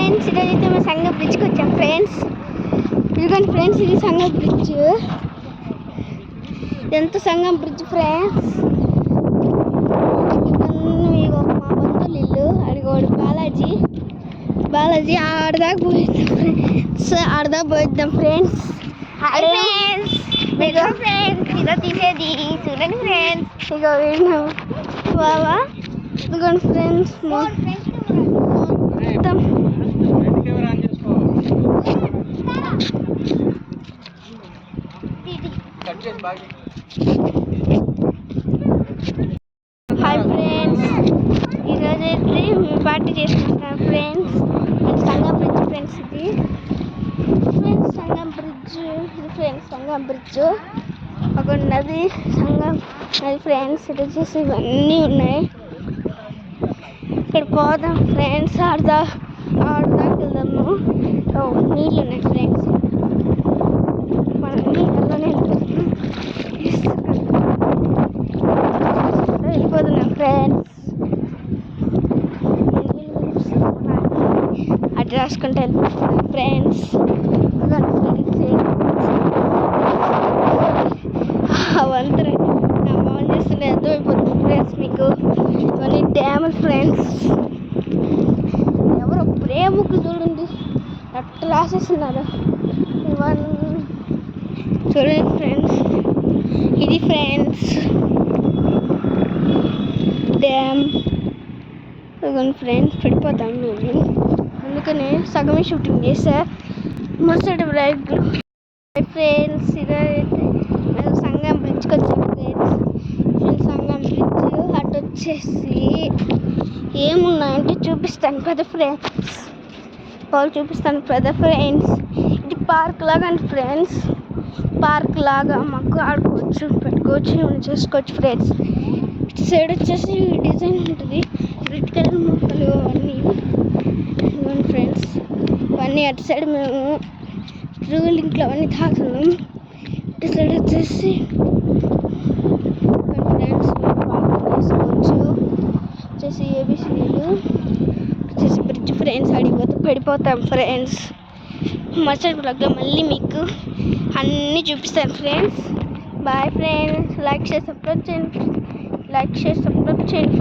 Friends, ఈరోజు అయితే మేము సంగం బ్రిడ్జ్కి వచ్చాం ఫ్రెండ్స్. ఇదిగోండి ఫ్రెండ్స్, ఇది సంగం బ్రిడ్జ్. ఎంత సంగం బ్రిడ్జ్ ఫ్రెండ్స్. ఇదిగో మా బంధువులు ఇల్లు. అడిగోడు బాలాజీ ఆడదాకా పోయిద్దాం ఫ్రెండ్స్. ఫ్రెండ్స్ మీకు ఫ్రెండ్స్ ఇదో తీసేది చూడండి ఫ్రెండ్స్. ఇగో విన్నాం బావా. ఇదిగోండి ఫ్రెండ్స్ మొత్తం హాయ్ ఫ్రెండ్స్, ఈరోజు అయితే మేము పార్టీ చేసుకుంటాం ఫ్రెండ్స్. సంగం బ్రిడ్జ్ ఫ్రెండ్స్. ఇది ఫ్రెండ్స్ సంగం బ్రిడ్జ్. ఇది ఫ్రెండ్స్ సంగం బ్రిడ్జ్. ఒక నది సంగం నది ఫ్రెండ్స్. ఇది వచ్చేసి ఇవన్నీ ఉన్నాయి. ఇక్కడ పోదాం ఫ్రెండ్స్. ఆడదాకా వెళ్దాము. నీళ్ళు ఉన్నాయి ఫ్రెండ్స్. మనం నీళ్ళలోనే వెళ్ళిపోతున్నాం ఫ్రెండ్స్. అది రాసుకుంటే వెళ్ళిపోతున్నాం ఫ్రెండ్స్. అవంతా నా మౌన్ చేస్తుంటే అర్థమైపోతుంది ఫ్రెండ్స్ మీకు. ఇవన్నీ డ్యాములు ఫ్రెండ్స్. ఎవరో ప్రేమకులు చూడండి అట్లా రాసేస్తున్నారు. ఇవన్నీ చూడండి ఫ్రెండ్స్. ఇది ఫ్రెండ్స్ డ్యామ్. ఇదిగోండి ఫ్రెండ్స్, పడిపోతాం మేము. అందుకనే సగమే షూటింగ్ చేసా. మరుసటి బ్రేక్ ఫ్రెండ్స్. ఇదైతే మేము సంగం బ్రిడ్జ్కి వచ్చాం ఫ్రెండ్స్. సంగం బ్రిడ్జ్ అటు వచ్చేసి ఏమున్నాయంటే చూపిస్తాను కదా ఫ్రెండ్స్. చూపిస్తాను కదా ఫ్రెండ్స్. ఇది పార్క్ లాగా అండి ఫ్రెండ్స్. పార్క్ లాగా మాకు ఆడుకోవచ్చు, పెట్టుకోవచ్చు, ఏమైనా చేసుకోవచ్చు ఫ్రెండ్స్. ఇటు సైడ్ వచ్చేసి డిజైన్ ఉంటుంది. రెడ్ కలర్ మొక్కలు అవన్నీ ఇవ్వండి ఫ్రెండ్స్. ఇవన్నీ అటు సైడ్ మేము రూలింగ్లో అవన్నీ తాగుతున్నాం. ఇటు సైడ్ వచ్చేసి ఫ్రెండ్స్ చేసుకోవచ్చు. వచ్చేసి ఏబిసిడీలు వచ్చేసి బ్రిడ్జ్ ఫ్రెండ్స్. అడిగిపోతే పడిపోతాం ఫ్రెండ్స్. మరుసటి బ్లాగ్లో మళ్ళీ మీకు అన్నీ చూపిస్తాను ఫ్రెండ్స్. Bye friends. లైక్ చేసి సబ్స్క్రైబ్ చేయండి ఫ్రెండ్స్.